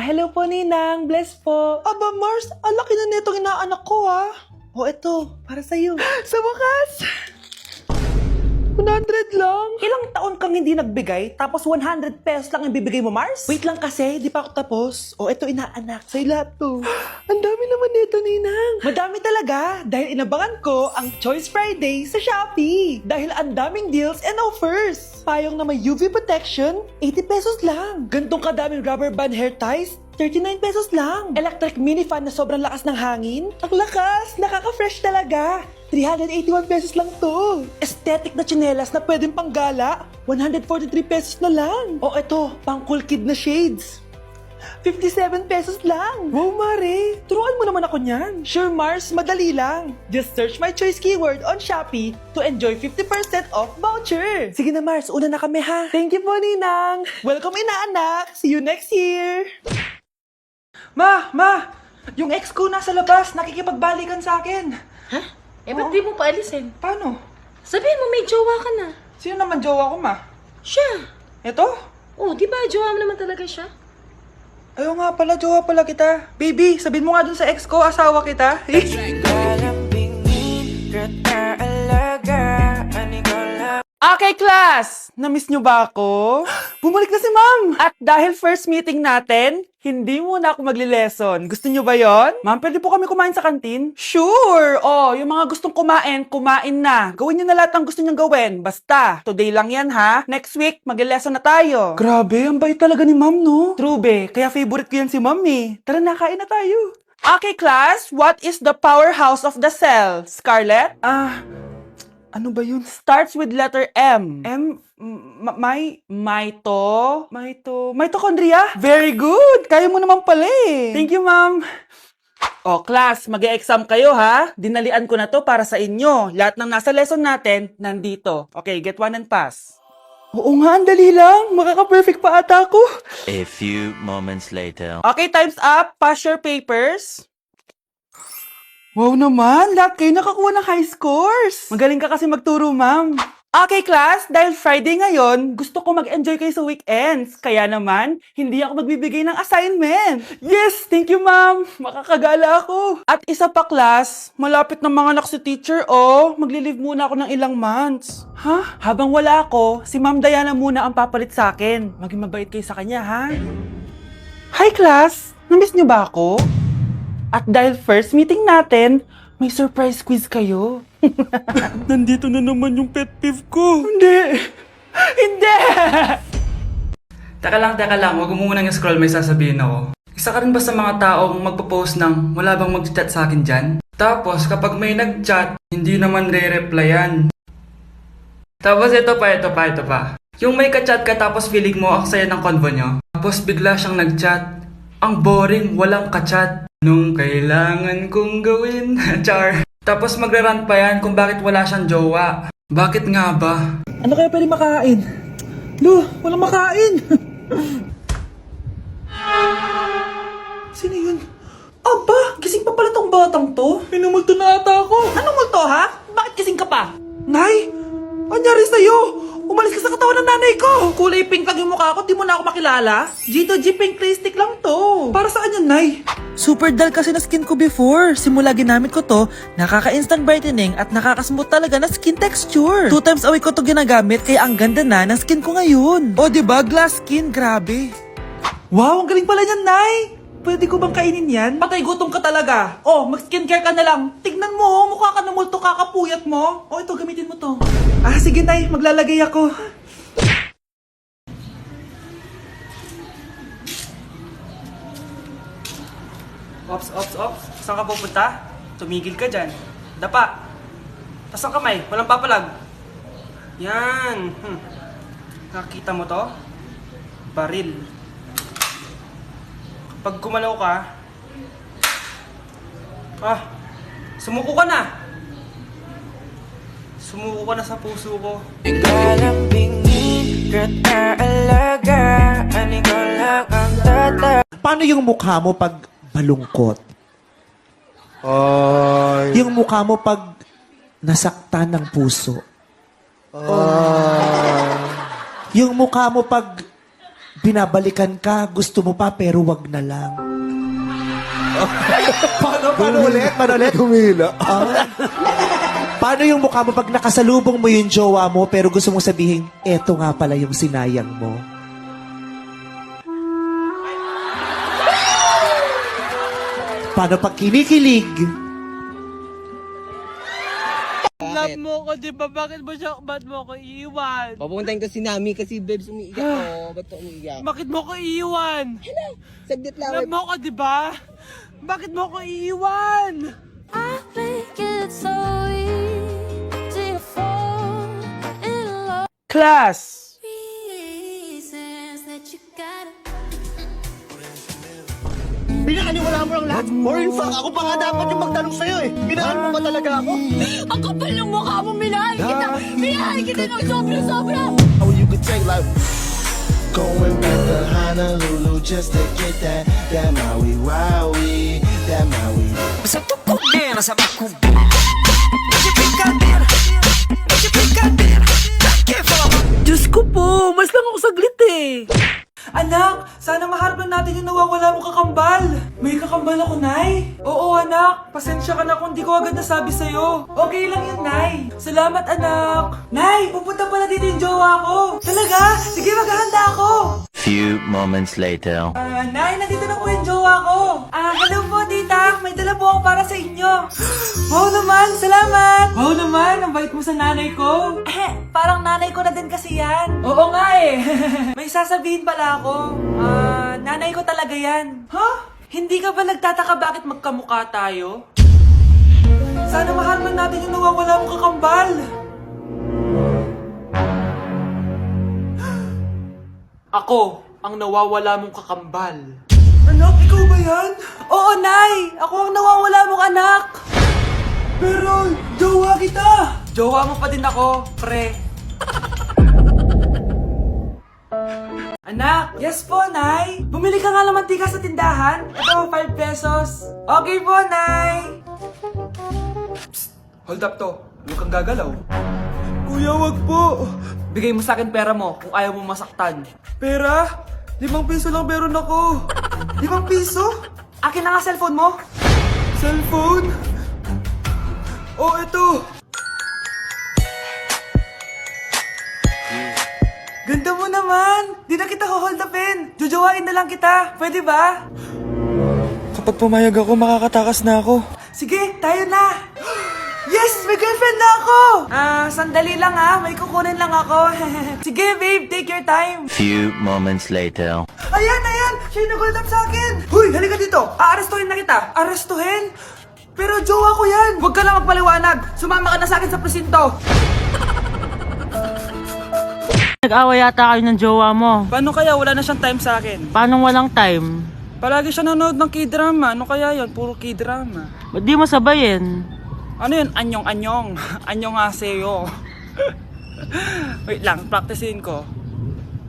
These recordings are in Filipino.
hello po, Ninang. Bless po. Aba, Mars, ang laki na netong inaanak ko, ha? O, eto, para sa'yo. Sa wakas! 100 lang. Ilang taon kang hindi nagbigay, tapos 100 pesos lang ang bibigay mo, Mars? Wait lang kasi, di pa ako tapos. O, eto inaanak, sa'yo lahat to. Ang dami naman nito, Ninang. Madami talaga, dahil inabangan ko ang Choice Friday sa Shopee. Dahil ang daming deals and offers. Payong na may UV protection, 80 pesos lang. Gantong kadaming rubber band hair ties, 39 pesos lang. Electric mini fan na sobrang lakas ng hangin. Ang lakas, nakaka-fresh talaga. 381 pesos lang to. Aesthetic na tsinelas na pwedeng panggala, 143 pesos na lang. O eto, pang cool kid na shades. 57 pesos lang. Wow, Mare. Turuan mo naman ako niyan. Sure, Mars, madali lang. Just search my choice keyword on Shopee to enjoy 50% off voucher. Sige na, Mars. Una na kami, ha? Thank you po, Ninang. Welcome, inaanak. See you next year. Ma! Yung ex ko nasa labas, nakikipagbalikan sa akin. Ha? Eh, ba't di mo paalisin? Paano? Sabihin mo may jowa ka na. Sino naman jowa ko, ma? Siya. Ito? Oh, di ba jowa mo naman talaga siya? Ayaw nga pala, jowa pala kita. Baby, sabihin mo nga dun sa ex ko, asawa kita. Okay, class! Na-miss nyo ba ako? Bumalik na si ma'am! At dahil first meeting natin, hindi muna ako magli-lesson. Gusto nyo ba yon? Ma'am, pwede po kami kumain sa kantin? Sure! Oh, yung mga gustong kumain, kumain na. Gawin nyo na lahat ng gusto nyong gawin. Basta, today lang yan ha. Next week, magli-lesson na tayo. Grabe, ang bait talaga ni ma'am, no? True, be. Kaya favorite ko yan si ma'am eh. Tara na, kain na tayo. Okay, class. What is the powerhouse of the cell? Scarlett? Ano ba yun? Starts with letter M. Mitochondria? Very good! Kaya mo naman pala eh. Thank you, ma'am. O, class, mag-e-exam kayo ha. Dinalian ko na to para sa inyo. Lahat ng nasa lesson natin, nandito. Okay, get one and pass. Oo nga, ang dali lang. Makaka-perfect pa ata ako. A few moments later. Okay, time's up. Pass your papers. Wow naman, lahat kayo nakakuha ng high scores. Magaling ka kasi magturo, ma'am. Okay, class, dahil Friday ngayon, gusto ko mag-enjoy kayo sa weekends. Kaya naman, hindi ako magbibigay ng assignment. Yes, thank you, ma'am. Makakagala ako. At isa pa, class, malapit na mga anak si teacher, oh. Magli-leave muna ako ng ilang months. Ha? Habang wala ako, si Ma'am Diana muna ang papalit sa akin. Maging mabait kayo sa kanya, ha? Hi, class. Namiss niyo ba ako? At dahil first meeting natin, may surprise quiz kayo. Nandito na naman yung pet peeve ko. Hindi! Teka lang. Huwag mo munang scroll, may sasabihin ako. Isa ka rin ba sa mga taong magpo-post ng wala bang mag-chat sa akin dyan? Tapos kapag may nag-chat, hindi naman re-replyan. Tapos ito pa. Yung may ka-chat ka tapos feeling mo ang saya ng convo nyo. Tapos bigla siyang nag-chat. Ang boring, walang ka-chat. Nung kailangan kong gawin. Char. Tapos magra-rant pa yan kung bakit wala siyang jowa. Bakit nga ba? Ano kaya pwede makain? Lo, walang makain! Sino yun? Aba, gising pa pala tong batang to. Minumulto na ata ako. Anong multo, ha? Bakit gising ka pa? Nay! Anyari sa'yo? Umalis ka sa katawan ng nanay ko! Kulay pink lang yung mukha ko, di mo na ako makilala? G2G pink lipstick lang to. Para saan yan, Nay? Super dull kasi na skin ko before. Simula ginamit ko to, nakaka-instant brightening at nakaka-smooth talaga na skin texture. 2 times a week ko to ginagamit kaya ang ganda na ng skin ko ngayon. O diba, glass skin, grabe. Wow, ang galing pala niyan, Nay! Pwede ko bang kainin yan? Patay gutom ka talaga. Oh, mag-skincare ka na lang. Tignan mo, mukha ka na multo, kakapuyat mo. Oh, ito, gamitin mo to. Sige, Nay, maglalagay ako. Ops. Saan ka pupunta? Tumigil ka dyan. Dapa. Tas ang kamay, walang papalag. Yan. Nakita mo to? Baril. Pag gumalaw ka, sumuko ka na. Sumuko ka na sa puso ko. Paano yung mukha mo pag malungkot? Yung mukha mo pag nasaktan ng puso? Yung mukha mo pag binabalikan ka, gusto mo pa, pero wag na lang. Paano ulit? Humila. Paano yung mukha mo pag nakasalubong mo yung jowa mo, pero gusto mong sabihin, eto nga pala yung sinayang mo? Paano pag kinikilig? Love mo ko, di ba? Bakit mo ko iiwan? Papuntahin ko si Nami kasi babes umiiyak ko. Ba't ka umiiyak? Bakit mo ko iiwan? Saglit lang. Love mo ko, di ba? Bakit mo ko iiwan? I think it's so easy to fall in love. Class! Reasons that you gotta. Pinakaniwala mo lang lahat. Or in fact, ako pa nga dapat yung magtanong sa'yo eh. Minahal mo ba talaga ako? Ang kapal ng mukha mo, minahal kita! Minahal kita ng sobra-sobra! How you could take like going back to Honolulu just to get that Maui Wowie, that Maui. Diyos ko po, mas lang ako saglit eh. Anak, sana maharap na natin yung nawawala mong kakambal. May kakambal ako, Nay. Oo, anak. Pasensya ka na kung di ko agad nasabi sa'yo. Okay lang yun, Nay. Salamat, anak. Nay, pupunta pala dito yung jowa ko. Talaga? Sige, maghahanda ako. Few moments later. Nay, nandito na po yung jowa ko. Hello po, tita. May dala po ako para sa inyo. Wow naman, salamat. Wow naman, ang bait mo sa nanay ko. Parang nanay ko na din kasi yan. Oo nga eh. May sasabihin pala ako. Nanay ko talaga yan. Hindi ka ba nagtataka bakit magkamukha tayo? Sana maharman natin yung nawawala mong kakambal. Ako, ang nawawala mong kakambal. Anak, ikaw ba yan? Oo, Nay! Ako ang nawawala mong anak! Pero, jowa kita! Jowa mo pa din ako, pre. Anak, yes po, Nay. Bumili ka nga ng mantika sa tindahan. Ito, 5 pesos. Okay po, Nay. Psst, hold up to. Huwag kang gagalaw. Kuya, wag po. Bigay mo sa akin pera mo kung ayaw mo masaktan. Pera? 5 piso lang meron ako. 5 piso? Akin na nga cellphone mo. Cellphone? Oh, ito. Ganda mo naman. Di na kita hold upin. Jojowain na lang kita. Pwede ba? Kapag pumayag ako, makakatakas na ako. Sige, tayo na. Yes! May girlfriend na ako! Sandali lang may kukunin lang ako. Sige, babe, take your time. Few moments later. Ayan! Siya yung nag-hold up sa akin! Huy, halika dito! Aarestuhin na kita! Arestuhin? Pero jowa ko yan! Huwag ka lang magpaliwanag! Sumama ka na sa akin sa presinto! Nag-away yata kayo ng jowa mo. Paano kaya wala na siyang time sa akin? Paano walang time? Palagi siya nanonood ng K-drama. Ano kaya yun? Puro K-drama. Ba't di mo sabayin? Ano yun? Anyong. Anyong haseyo. Wait lang, practicein ko.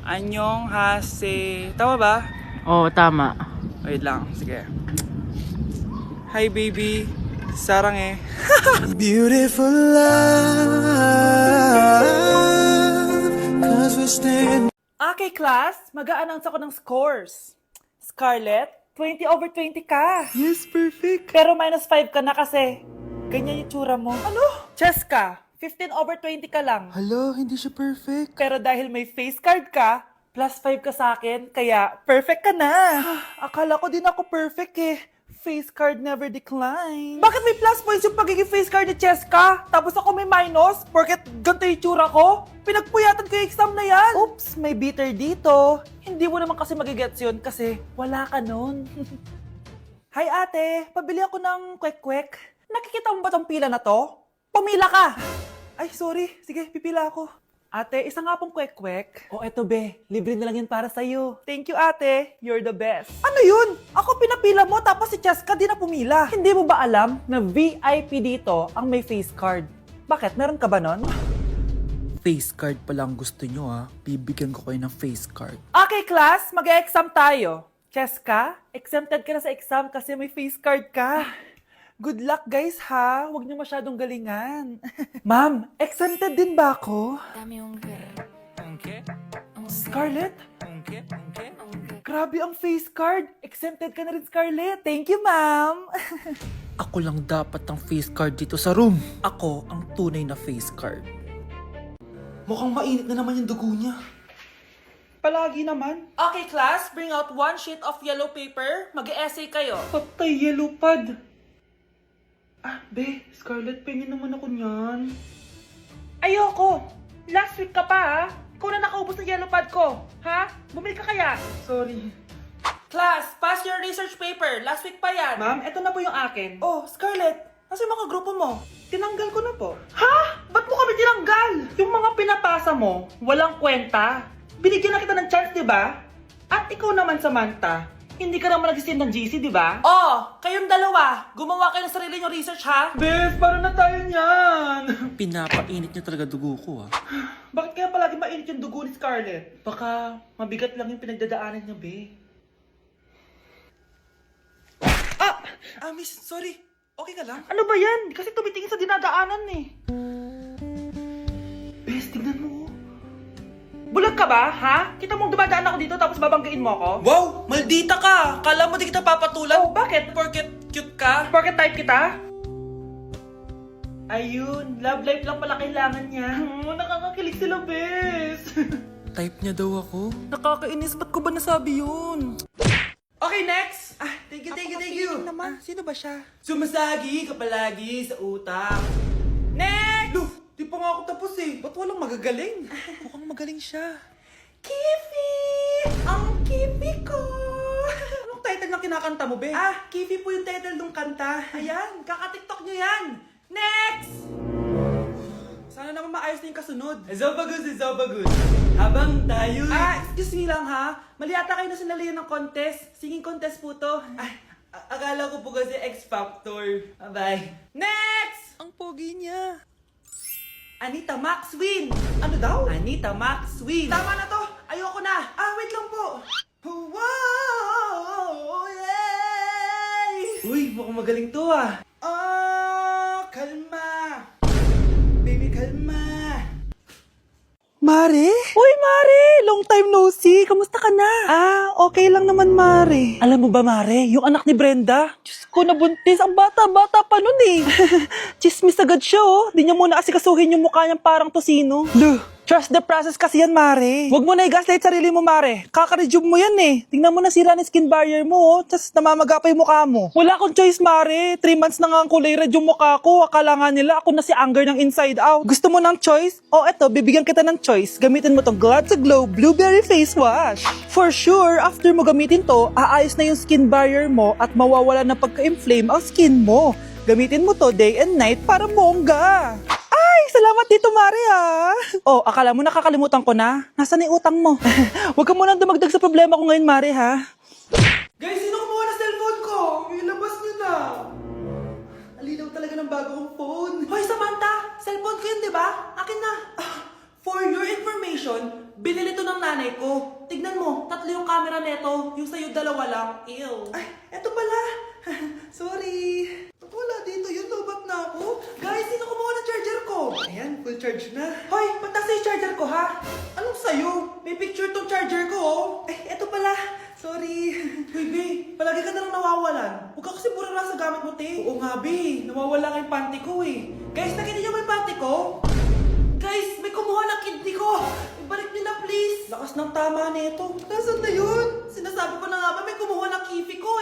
Anyong hase... Tama ba? Oo, tama. Wait lang, sige. Hi baby, sarang eh. Beautiful love, 'cause we stand. Okay class, mag-a-announce ako ng scores. Scarlett, 20/20 ka. Yes, perfect. Pero -5 ka na kasi. Ganyan yung tsura mo. Ano? Cheska, 15/20 ka lang. Hala, hindi siya perfect. Pero dahil may face card ka, +5 ka sa akin, kaya perfect ka na. Akala ko din ako perfect eh. Face card never decline. Bakit may plus points yung pagiging face card ni Cheska? Tapos ako may minus? Porket ganito yung tsura ko? Pinagpuyatan ko yung exam na yan. Oops, may bitter dito. Hindi mo naman kasi magigets yun kasi wala ka nun. Hi ate, pabili ako ng kwek-kwek. Nakikita mo ba tong pila na to? Pumila ka! Ay, sorry. Sige, pipila ako. Ate, isa nga pong kwek-kwek. O eto be, libre na lang yun para sa'yo. Thank you ate, you're the best. Ano yun? Ako pinapila mo tapos si Cheska di na pumila. Hindi mo ba alam na VIP dito ang may face card? Bakit? Meron ka ba nun? Face card pa lang gusto nyo Bibigyan ko kayo ng face card. Okay class, mag-exam tayo. Cheska, exempted ka na sa exam kasi may face card ka. Good luck guys ha. Huwag niyo masyadong galingan. Ma'am, exempted din ba ako? Scarlett? Grabe ang face card. Exempted ka na rin, Scarlett. Thank you, ma'am. Ako lang dapat ang face card dito sa room. Ako ang tunay na face card. Mukhang mainit na naman yung dugo niya. Palagi naman. Okay, class. Bring out 1 sheet of yellow paper. Mag-essay kayo. Patay, yellow pad. Be, Scarlett, pengin naman ako niyan. Ayoko. Last week ka pa, ha? Ikaw na nakaubos ng yellow pad ko. Ha? Bumili ka kaya? Sorry. Class, pass your research paper. Last week pa yan. Ma'am, eto na po yung akin. Oh, Scarlett, nasa yung mga grupo mo? Tinanggal ko na po. Ha? Ba't mo kami tinanggal? Yung mga pinapasa mo, walang kwenta. Binigyan na kita ng chance, di ba? At ikaw naman, Samantha, hindi ka naman nag-send ng GC, di ba? Oh, kayong dalawa, gumawa kayo ng sarili niyong research, ha? Bes, paano na tayo niyan? Pinapainit niya talaga dugo ko Bakit kaya palagi mainit yung dugo ni Scarlett? Baka mabigat lang yung pinagdadaanan niya, be. Miss, sorry. Okay ka lang? Ano ba yan? Kasi tumitingin sa dinadaanan, eh. Bes, tignan mo. Bulag ka ba, ha? Kita mong dumadaan ako dito tapos babanggain mo ako? Wow, maldita ka. Kala mo di kita papatulan. Oh, bakit? Porket cute ka. Porket type kita? Ayun, love life lang pala kailangan niya. Nakakakilig sila, bes. Type niya daw ako. Nakakainis, ba't ko ba nasabi yun? Okay, next! Thank you. naman. Sino ba siya? Sumasagi ka palagi sa utak. Next! Lo, di pa nga ako tapos eh. Ba't walang magagaling? Mukhang magaling siya. Kifi! Ang Kifi ko! Anong title ng kinakanta mo, be? Kifi po yung title ng kanta. Ayan, kaka-tiktok nyo yan. Next! Sana naman maayos na yung kasunod. Zobagus. Habang tayo... excuse me lang ha. Mali ata kayo na sinalihan ng contest. Singing contest po to. Akala ko po kasi X Factor. Bye-bye. Next! Ang pogi niya. Anita Max win! Ano daw? Anita Max win! Tama na to! Ayoko na! Wait lang po! Wow! Yay! Uy, mukhang magaling to kalma! Baby, kalma! Mare? Uy, Mare! Long time no see! Kamusta ka na? Okay lang naman, Mare. Alam mo ba, Mare? Yung anak ni Brenda? Diyos ko, nabuntis. Ang bata-bata pa nun eh. Chismis agad siya oh. Di niya muna kasi kasuhin yung mukha niyang parang tosino. Duh! Trust the process kasi yan, Mare. Huwag mo na i-gaslight sarili mo, Mare. Kaka-rejuve mo yan eh. Tingnan mo na sira ng skin barrier mo, oh. Tapos namamaga pa yung mukha mo. Wala akong choice, Mare. 3 months na nga ang kulay red yung mukha ko. Akala nga nila ako na si Anger ng inside out. Gusto mo ng choice? Eto, bibigyan kita ng choice. Gamitin mo tong Glad to Glow Blueberry Face Wash. For sure, after mo gamitin to, aayos na yung skin barrier mo at mawawala na pagka-inflame ang skin mo. Gamitin mo to day and night para bongga. Salamat dito, Mare, ha? Akala mo nakakalimutan ko na? Nasaan na yung utang mo? Huwag ka munang dumagdag sa problema ko ngayon, Mare, ha? Guys, sino kumuha ng cellphone ko? Ilabas niyo na. Alinaw talaga ng bago kong phone. Hoy, Samantha! Cellphone ko yun, di ba? Akin na. For your information, binili to ng nanay ko. Tignan mo, 3 yung camera neto. Yung sa'yo 2 lang. Ew. Eto pala. Sorry. Wala dito yun, lobat na ako. Guys, sino kumuha ng charger ko? Ayan, full charge na. Hoy, ba't nasa yung charger ko, ha? Anong sa'yo? May picture tong charger ko, oh. Eto pala. Sorry. Hoy, babe, palagi ka na lang nawawalan. Huwag ka kasi burara sa gamit mo, te. Oo nga, babe. Nawawala nga yung panty ko, eh. Guys, nakita niyo ba yung panty ko? Guys, may kumuha ng kidney ko. Ibalik niyo na, please. Lakas ng tama nito. Nasaan na yun? Sinasabi ko na nga ba may kumuha ng kifi ko.